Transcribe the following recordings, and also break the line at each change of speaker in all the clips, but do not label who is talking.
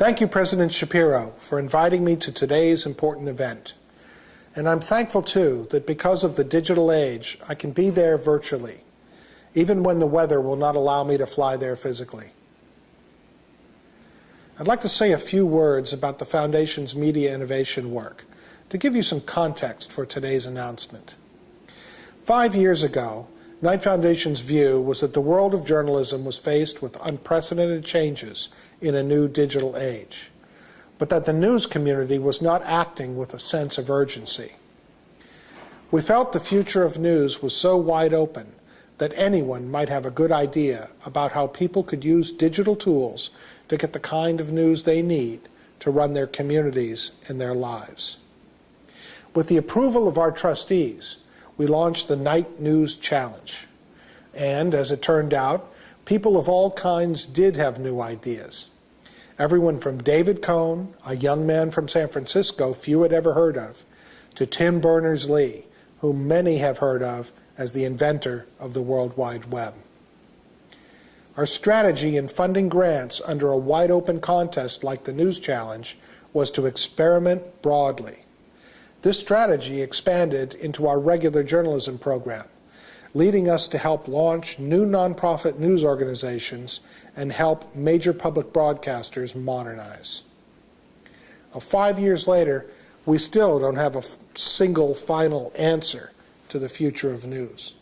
Thank you, President Shapiro, for inviting me to today's important event. And I'm thankful, too, that because of the digital age, I can be there virtually, even when the weather will not allow me to fly there physically. I'd like to say a few words about the Foundation's media innovation work to give you some context for today's announcement. 5 years ago, Knight Foundation's view was that the world of journalism was faced with unprecedented changes in a new digital age, but that the news community was not acting with a sense of urgency. We felt the future of news was so wide open that anyone might have a good idea about how people could use digital tools to get the kind of news they need to run their communities and their lives. With the approval of our trustees, we launched the Knight News Challenge. And, as it turned out, people of all kinds did have new ideas. Everyone from David Cohn, a young man from San Francisco few had ever heard of, to Tim Berners-Lee, whom many have heard of as the inventor of the World Wide Web. Our strategy in funding grants under a wide-open contest like the News Challenge was to experiment broadly. This strategy expanded into our regular journalism program, leading us to help launch new nonprofit news organizations and help major public broadcasters modernize. Now, 5 years later, we still don't have a single final answer to the future of news.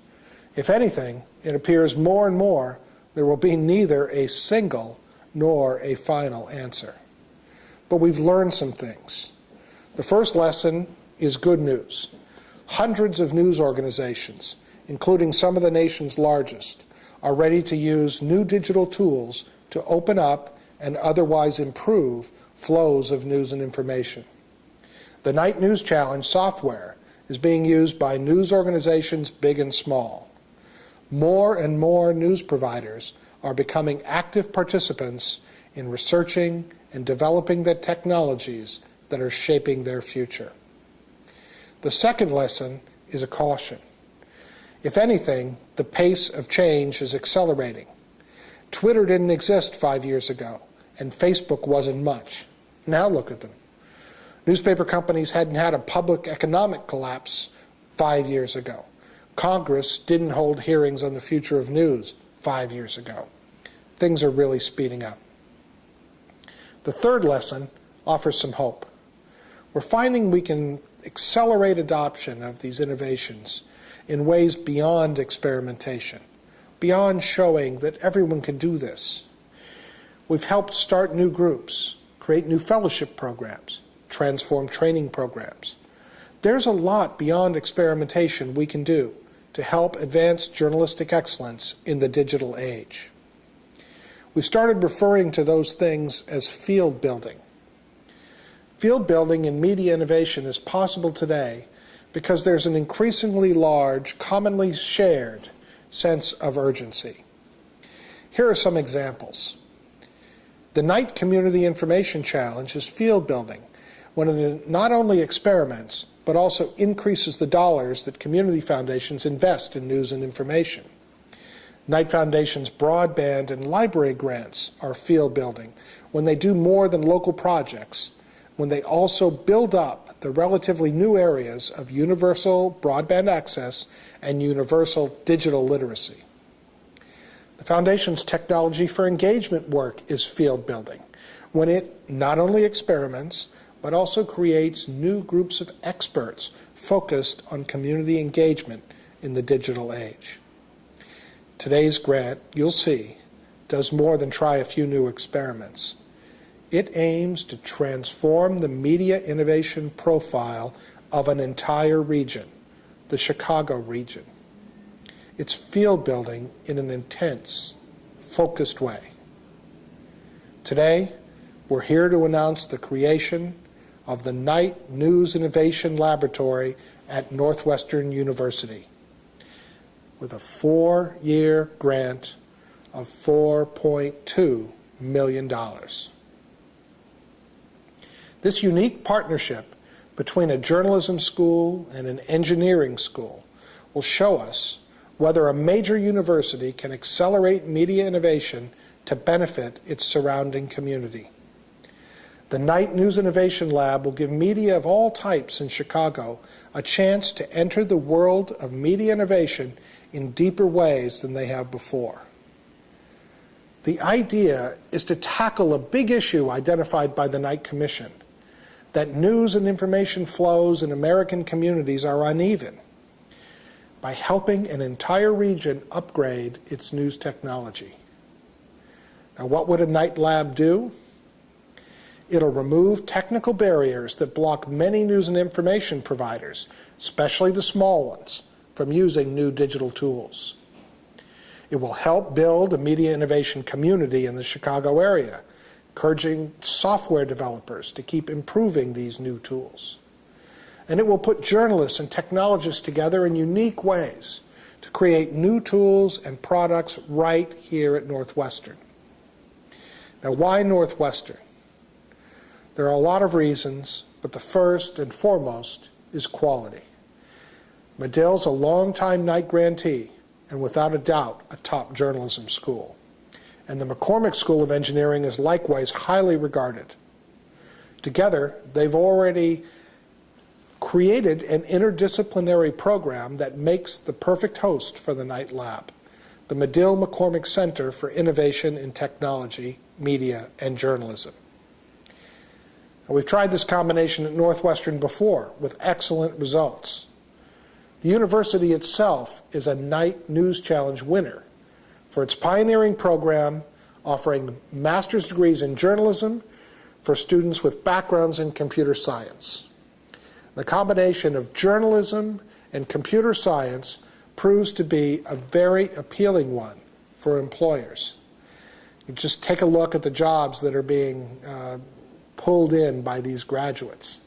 If anything, it appears more and more there will be neither a single nor a final answer. But we've learned some things. The first lesson is good news. Hundreds of news organizations, including some of the nation's largest, are ready to use new digital tools to open up and otherwise improve flows of news and information. The Knight News Challenge software is being used by news organizations big and small. More and more news providers are becoming active participants in researching and developing the technologies that are shaping their future. The second lesson is a caution. If anything, the pace of change is accelerating. Twitter didn't exist 5 years ago, and Facebook wasn't much. Now look at them. Newspaper companies hadn't had a public economic collapse 5 years ago. Congress didn't hold hearings on the future of news 5 years ago. Things are really speeding up. The third lesson offers some hope. We're finding we can accelerate adoption of these innovations in ways beyond experimentation, beyond showing that everyone can do this. We've helped start new groups, create new fellowship programs, transform training programs. There's a lot beyond experimentation we can do to help advance journalistic excellence in the digital age. We started referring to those things as field building. Field building in media innovation is possible today because there's an increasingly large, commonly shared sense of urgency. Here are some examples. The Knight Community Information Challenge is field building when it not only experiments, but also increases the dollars that community foundations invest in news and information. Knight Foundation's broadband and library grants are field building when they do more than local projects, when they also build up the relatively new areas of universal broadband access and universal digital literacy. The Foundation's Technology for Engagement work is field building when it not only experiments, but also creates new groups of experts focused on community engagement in the digital age. Today's grant, you'll see, does more than try a few new experiments. It aims to transform the media innovation profile of an entire region, the Chicago region. It's field building in an intense, focused way. Today, we're here to announce the creation of the Knight News Innovation Laboratory at Northwestern University with a 4-year grant of $4.2 million. This unique partnership between a journalism school and an engineering school will show us whether a major university can accelerate media innovation to benefit its surrounding community. The Knight News Innovation Lab will give media of all types in Chicago a chance to enter the world of media innovation in deeper ways than they have before. The idea is to tackle a big issue identified by the Knight Commission, that news and information flows in American communities are uneven, by helping an entire region upgrade its news technology. Now, what would a Knight Lab do? It'll remove technical barriers that block many news and information providers, especially the small ones, from using new digital tools. It will help build a media innovation community in the Chicago area, encouraging software developers to keep improving these new tools. And it will put journalists and technologists together in unique ways to create new tools and products right here at Northwestern. Now, why Northwestern? There are a lot of reasons, but the first and foremost is quality. Medill's a longtime Knight grantee, and without a doubt, a top journalism school. And the McCormick School of Engineering is likewise highly regarded. Together, they've already created an interdisciplinary program that makes the perfect host for the Knight Lab, the Medill McCormick Center for Innovation in Technology, Media, and Journalism. Now, we've tried this combination at Northwestern before with excellent results. The university itself is a Knight News Challenge winner for its pioneering program offering master's degrees in journalism for students with backgrounds in computer science. The combination of journalism and computer science proves to be a very appealing one for employers. You just take a look at the jobs that are being pulled in by these graduates.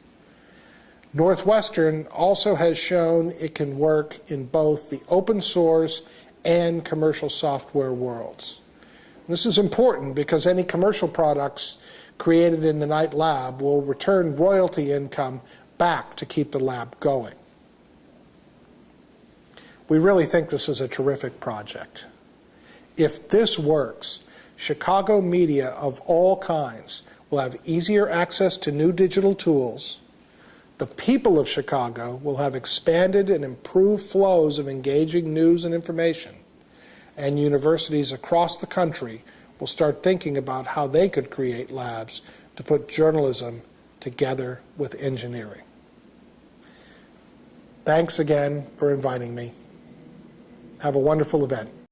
Northwestern also has shown it can work in both the open source and commercial software worlds. This is important because any commercial products created in the Knight Lab will return royalty income back to keep the lab going. We really think this is a terrific project. If this works, Chicago media of all kinds will have easier access to new digital tools. The people of Chicago will have expanded and improved flows of engaging news and information, and universities across the country will start thinking about how they could create labs to put journalism together with engineering. Thanks again for inviting me. Have a wonderful event.